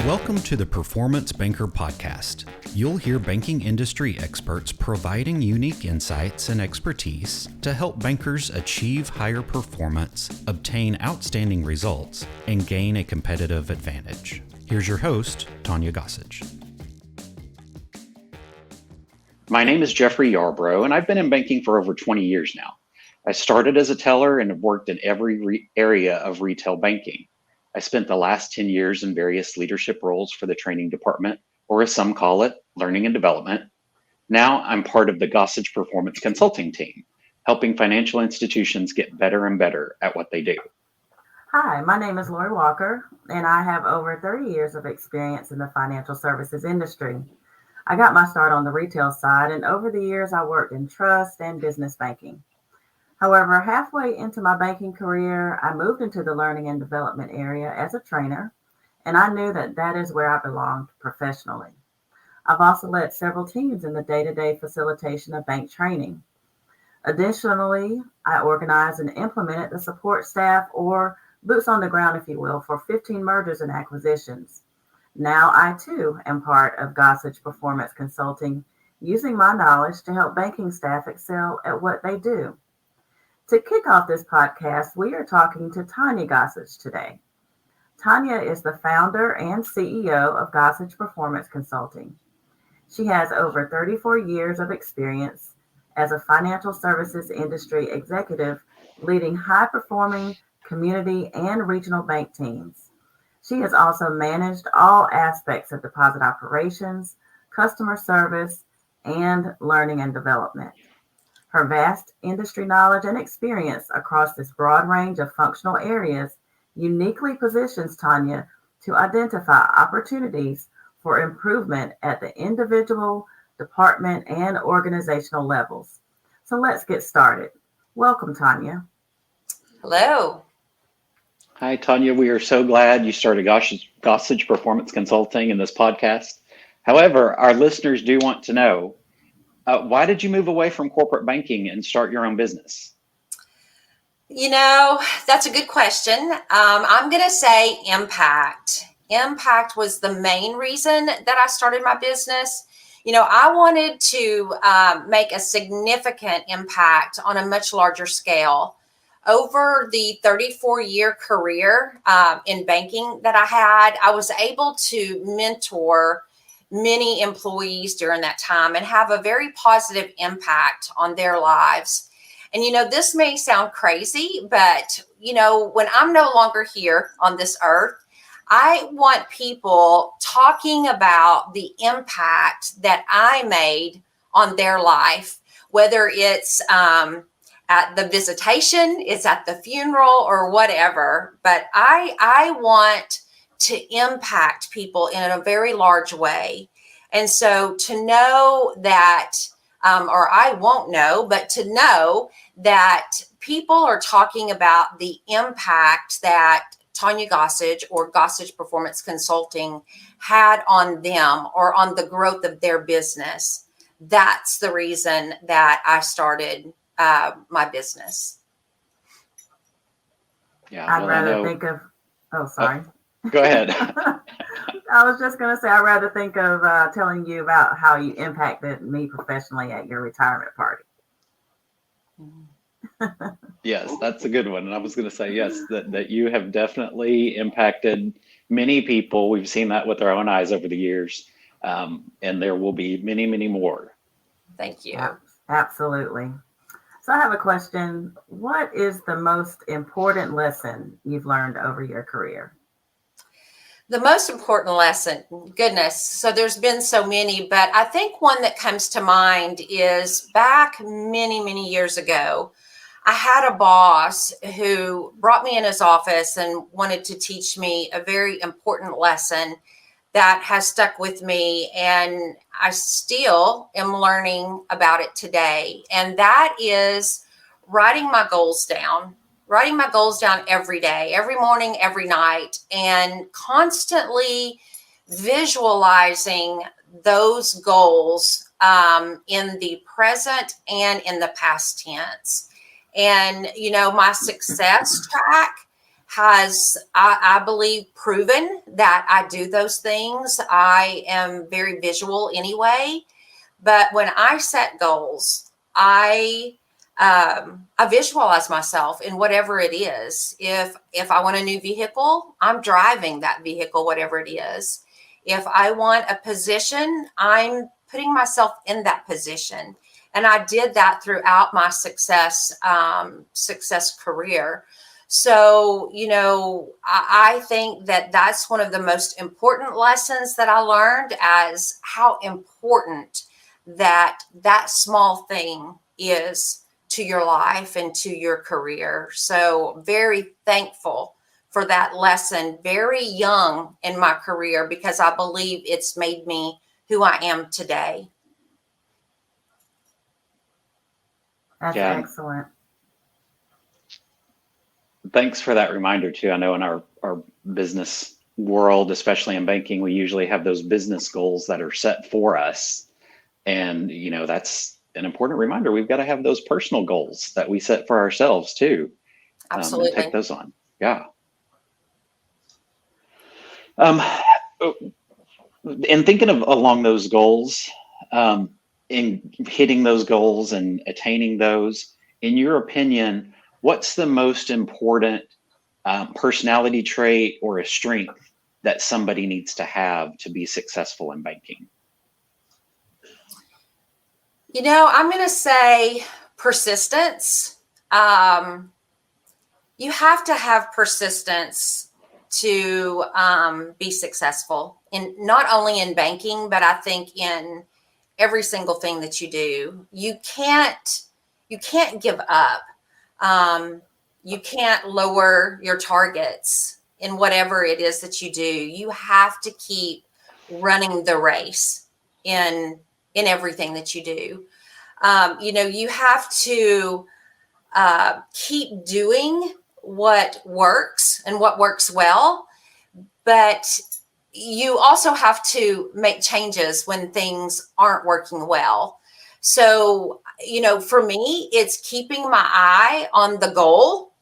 Welcome to the Performance Banker Podcast. You'll hear banking industry experts providing unique insights and expertise to help bankers achieve higher performance, obtain outstanding results, and gain a competitive advantage. Here's your host, Tonya Gossage. My name is Jeffrey Yarbrough, and I've been in banking for over 20 years now. I started as a teller and have worked in every area of retail banking. I spent the last 10 years in various leadership roles for the training department, or as some call it, learning and development. Now I'm part of the Gossage Performance Consulting team, helping financial institutions get better and better at what they do. Hi, my name is Lori Walker, and I have over 30 years of experience in the financial services industry. I got my start on the retail side, and over the years, I worked in trust and business banking. However, halfway into my banking career, I moved into the learning and development area as a trainer, and I knew that that is where I belonged professionally. I've also led several teams in the day-to-day facilitation of bank training. Additionally, I organized and implemented the support staff, or boots on the ground, if you will, for 15 mergers and acquisitions. Now I too am part of Gossage Performance Consulting, using my knowledge to help banking staff excel at what they do. To kick off this podcast, we are talking to Tonya Gossage today. Tonya is the founder and CEO of Gossage Performance Consulting. She has over 34 years of experience as a financial services industry executive, leading high-performing community and regional bank teams. She has also managed all aspects of deposit operations, customer service, and learning and development. Her vast industry knowledge and experience across this broad range of functional areas uniquely positions Tonya to identify opportunities for improvement at the individual, department, and organizational levels. So let's get started. Welcome, Tonya. Hello. Hi, Tonya. We are so glad you started Gossage Performance Consulting in this podcast. However, our listeners do want to know, why did you move away from corporate banking and start your own business? That's a good question. I'm going to say impact. Impact was the main reason that I started my business. I wanted to make a significant impact on a much larger scale. Over the 34-year career in banking that I had, I was able to mentor many employees during that time and have a very positive impact on their lives. And, this may sound crazy, but, when I'm no longer here on this earth, I want people talking about the impact that I made on their life, whether it's at the visitation, it's at the funeral or whatever. But I want to impact people in a very large way. And so to know that, or I won't know, but to know that people are talking about the impact that Tonya Gossage or Gossage Performance Consulting had on them or on the growth of their business, that's the reason that I started my business. Yeah, I'd rather think of, sorry. Go ahead. I was just going to say, I'd rather think of telling you about how you impacted me professionally at your retirement party. Yes, that's a good one. And I was going to say, yes, that you have definitely impacted many people. We've seen that with our own eyes over the years. And there will be many, many more. Thank you. Absolutely. So I have a question. What is the most important lesson you've learned over your career? The most important lesson, goodness, so there's been so many, but I think one that comes to mind is back many, many years ago, I had a boss who brought me in his office and wanted to teach me a very important lesson that has stuck with me, and I still am learning about it today. And that is writing my goals down every day, every morning, every night, and constantly visualizing those goals in the present and in the past tense. And, my success track has, I believe, proven that I do those things. I am very visual anyway, but when I set goals, I visualize myself in whatever it is. If I want a new vehicle, I'm driving that vehicle, whatever it is. If I want a position, I'm putting myself in that position. And I did that throughout my success career. So, I think that that's one of the most important lessons that I learned, as how important that small thing is to your life and to your career. So very thankful for that lesson very young in my career, because I believe it's made me who I am today. That's excellent. Thanks for that reminder too. I know in our business world, especially in banking, we usually have those business goals that are set for us. And, that's an important reminder. We've got to have those personal goals that we set for ourselves too. Absolutely. And take those on. Yeah. And thinking of along those goals, in hitting those goals and attaining those, in your opinion, what's the most important personality trait or a strength that somebody needs to have to be successful in banking? I'm going to say persistence. You have to have persistence to be successful, in not only in banking, but I think in every single thing that you do. You can't give up. You can't lower your targets in whatever it is that you do. You have to keep running the race in everything that you do. You have to keep doing what works and what works well, but you also have to make changes when things aren't working well. So, for me, it's keeping my eye on the goal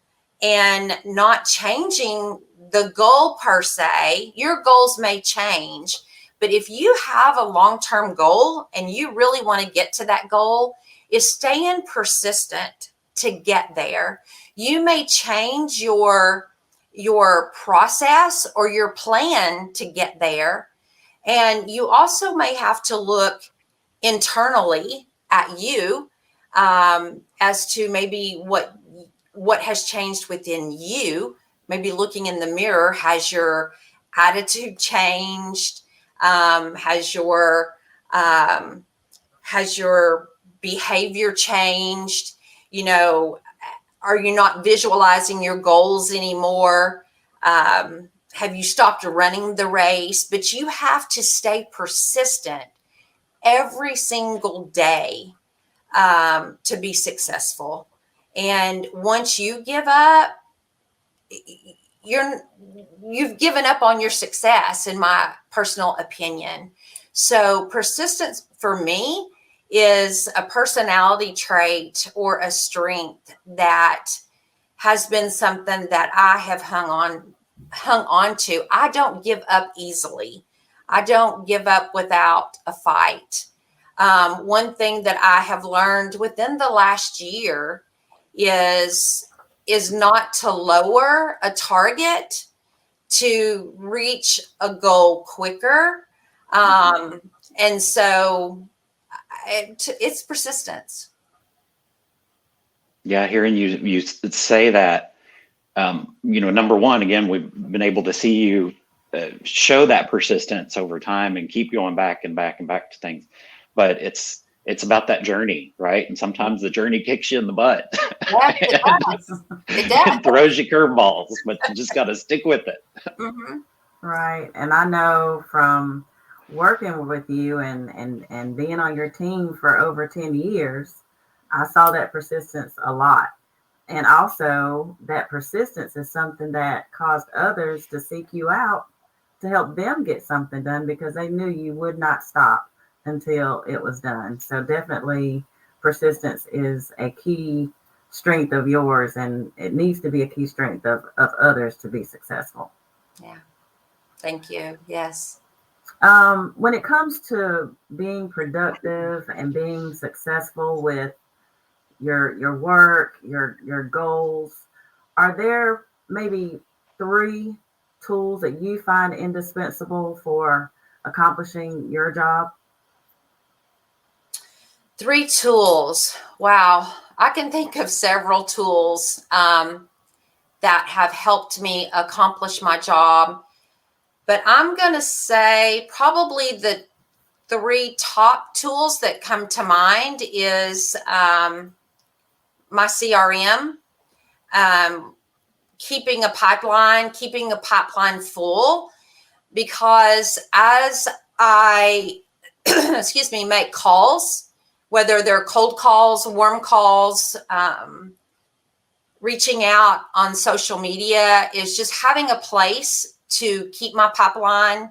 and not changing the goal per se. Your goals may change, but if you have a long-term goal and you really want to get to that goal, is staying persistent to get there. You may change your process or your plan to get there. And you also may have to look internally at you as to maybe what has changed within you. Maybe looking in the mirror, has your attitude changed? Has your behavior changed? Are you not visualizing your goals anymore? Have you stopped running the race? But you have to stay persistent every single day to be successful. And once you give up, you've given up on your success, in my personal opinion. So persistence for me is a personality trait or a strength that has been something that I have hung on to. I don't give up easily. I don't give up without a fight. One thing that I have learned within the last year is not to lower a target to reach a goal quicker. And so it's persistence. Yeah, hearing you say that, number one, again, we've been able to see you show that persistence over time and keep going back and back and back to things. But it's about that journey, right? And sometimes the journey kicks you in the butt. Yeah, it does. It throws you curveballs, but you just got to stick with it. Mm-hmm. Right. And I know from working with you and being on your team for over 10 years, I saw that persistence a lot. And also that persistence is something that caused others to seek you out to help them get something done, because they knew you would not stop until it was done. So definitely persistence is a key strength of yours, and it needs to be a key strength of others to be successful. Yeah. Thank you. Yes. When it comes to being productive and being successful with your work, your goals, are there maybe 3 tools that you find indispensable for accomplishing your job? 3 tools. Wow. I can think of several tools that have helped me accomplish my job. But I'm going to say probably the 3 top tools that come to mind is my CRM, keeping a pipeline full, because as I, excuse me, make calls, whether they're cold calls, warm calls, reaching out on social media, is just having a place to keep my pipeline,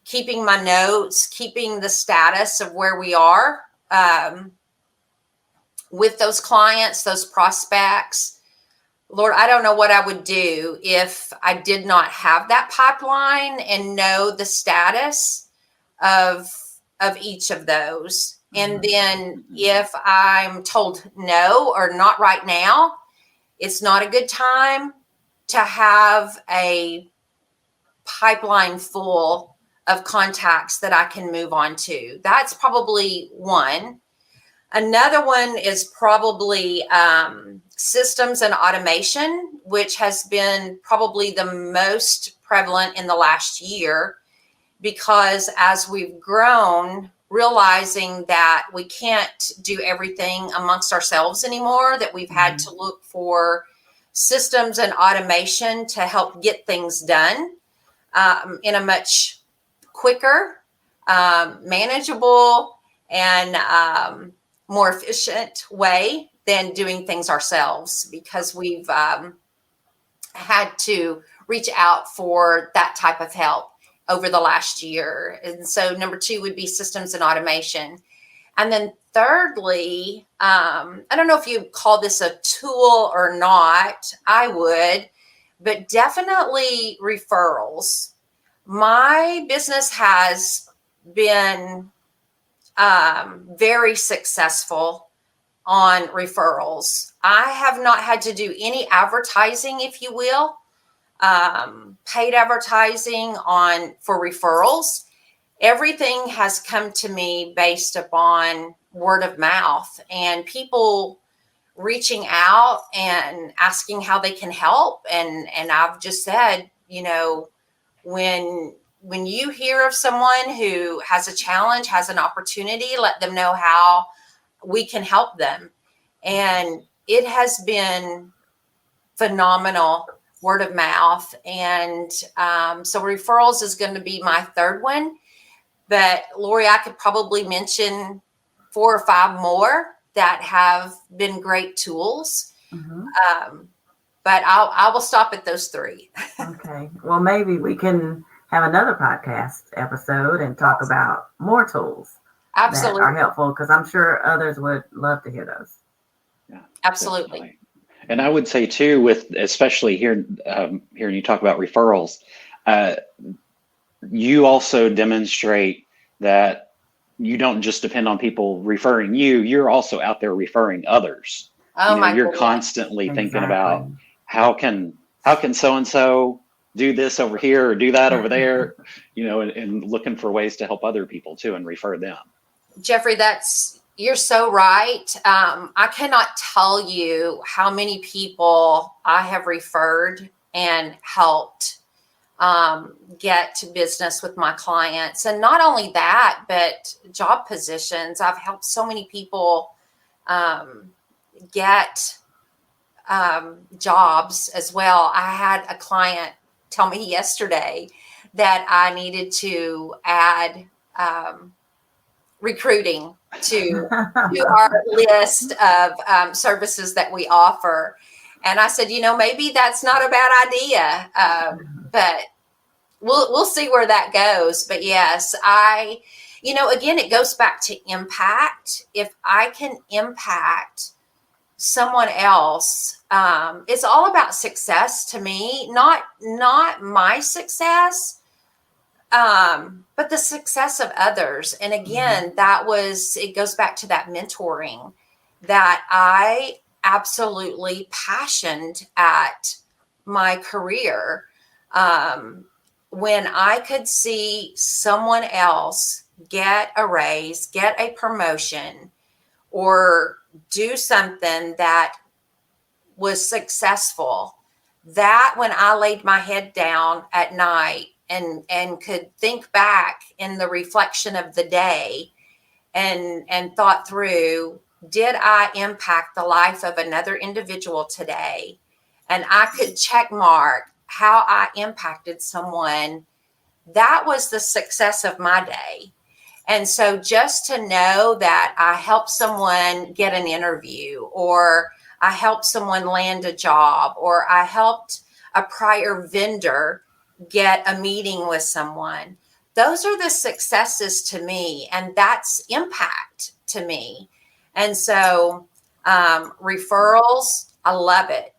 keeping my notes, keeping the status of where we are with those clients, those prospects. Lord, I don't know what I would do if I did not have that pipeline and know the status of each of those. And then if I'm told no, or not right now, it's not a good time to have a pipeline full of contacts that I can move on to. That's probably one. Another one is probably systems and automation, which has been probably the most prevalent in the last year, because as we've grown, realizing that we can't do everything amongst ourselves anymore, that we've had to look for systems and automation to help get things done in a much quicker, manageable, and more efficient way than doing things ourselves, because we've had to reach out for that type of help over the last year. And so number 2 would be systems and automation. And then thirdly, I don't know if you call this a tool or not, I would, but definitely referrals. My business has been very successful on referrals. I have not had to do any advertising, if you will, paid advertising for referrals. Everything has come to me based upon word of mouth and people reaching out and asking how they can help. And I've just said, when you hear of someone who has a challenge, has an opportunity, let them know how we can help them. And it has been phenomenal, word of mouth. And so referrals is going to be my third one. But Lori, I could probably mention 4 or 5 more that have been great tools. But I will stop at those 3. Okay. Well, maybe we can have another podcast episode and talk about more tools that are helpful, because I'm sure others would love to hear those. Yeah, absolutely. Definitely. And I would say too, with especially here you talk about referrals, you also demonstrate that you don't just depend on people referring you. You're also out there referring others. You're constantly thinking about how can so-and-so do this over here or do that over there, and looking for ways to help other people too and refer them. Jeffrey, you're so right. I cannot tell you how many people I have referred and helped get to business with my clients. And not only that, but job positions. I've helped so many people get jobs as well. I had a client tell me yesterday that I needed to add recruiting to our list of services that we offer. And I said, maybe that's not a bad idea, but we'll see where that goes. But yes, again, it goes back to impact. If I can impact someone else, it's all about success to me, not my success, but the success of others. And again, it goes back to that mentoring that I absolutely passioned at my career. When I could see someone else get a raise, get a promotion, or do something that was successful, that when I laid my head down at night and could think back in the reflection of the day and thought through, did I impact the life of another individual today? And I could check mark how I impacted someone. That was the success of my day. And so just to know that I helped someone get an interview, or I helped someone land a job, or I helped a prior vendor get a meeting with someone, those are the successes to me. And that's impact to me. And so referrals, I love it.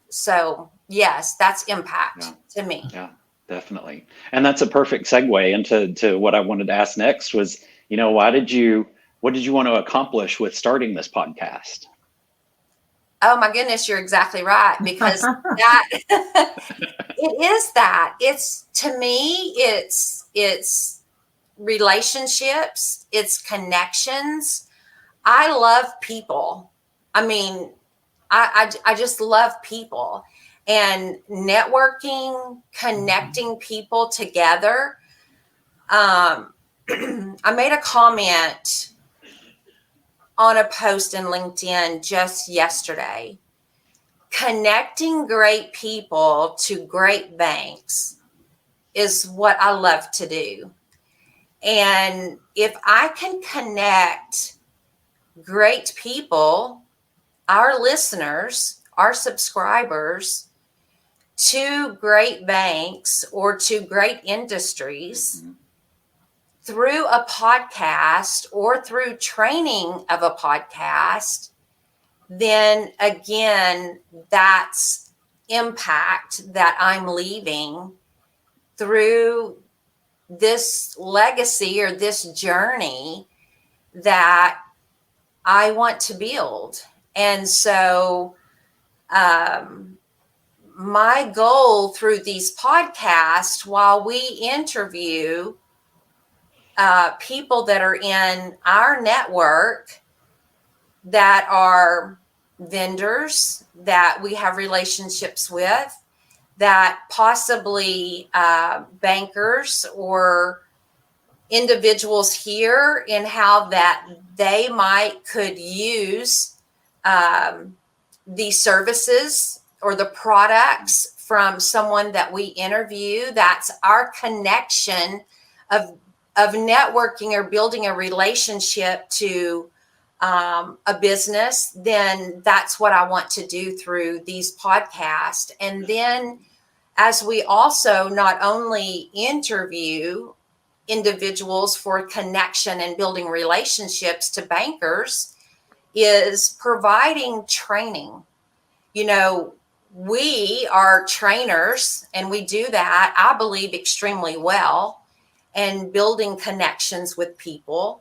So yes, that's impact to me. Yeah, definitely. And that's a perfect segue into what I wanted to ask next was, what did you want to accomplish with starting this podcast? Oh my goodness, you're exactly right. Because that it is that. It's, to me, it's relationships, it's connections. I love people. I mean, I just love people, and networking, connecting people together. I made a comment on a post in LinkedIn just yesterday. Connecting great people to great banks is what I love to do. And if I can connect great people, our listeners, our subscribers, to great banks or to great industries through a podcast or through training of a podcast, then again, that's impact that I'm leaving through this legacy or this journey that I want to build. And so my goal through these podcasts, while we interview people that are in our network that are vendors that we have relationships with, that possibly bankers or individuals here, in how that they could use the services or the products from someone that we interview. That's our connection of networking or building a relationship to a business. Then that's what I want to do through these podcasts. And then as we also not only interview individuals for connection and building relationships to bankers, is providing training. We are trainers, and we do that, I believe, extremely well, and building connections with people.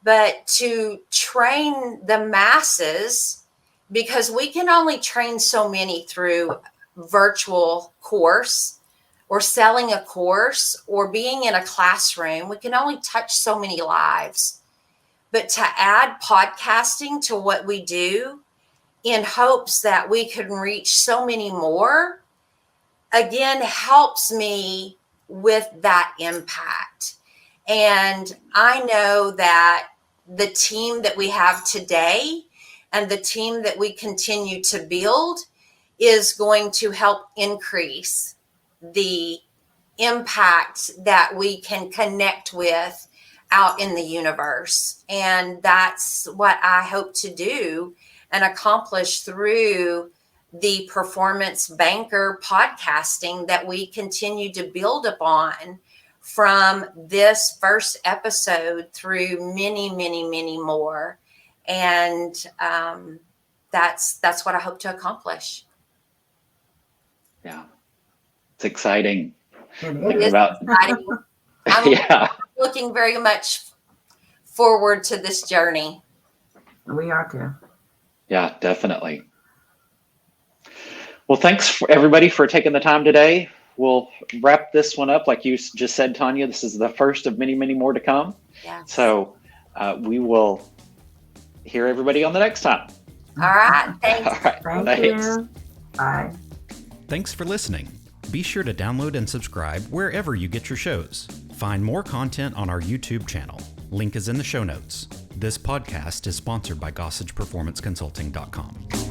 But to train the masses, because we can only train so many through virtual course or selling a course or being in a classroom, we can only touch so many lives. But to add podcasting to what we do in hopes that we can reach so many more, again, helps me with that impact. And I know that the team that we have today and the team that we continue to build is going to help increase the impact that we can connect with out in the universe. And that's what I hope to do and accomplish through the Performance Banker podcasting that we continue to build upon from this first episode through many, many, many more. And that's what I hope to accomplish. Yeah. It's exciting. It is exciting. I'm Yeah. looking very much forward to this journey. We are too. Yeah, definitely. Well, thanks for everybody for taking the time today. We'll wrap this one up. Like you just said, Tonya, this is the first of many, many more to come. Yes. So we will hear everybody on the next time. All right. Thanks. All right. Thank you. Bye. Thanks for listening. Be sure to download and subscribe wherever you get your shows. Find more content on our YouTube channel. Link is in the show notes. This podcast is sponsored by GossagePerformanceConsulting.com.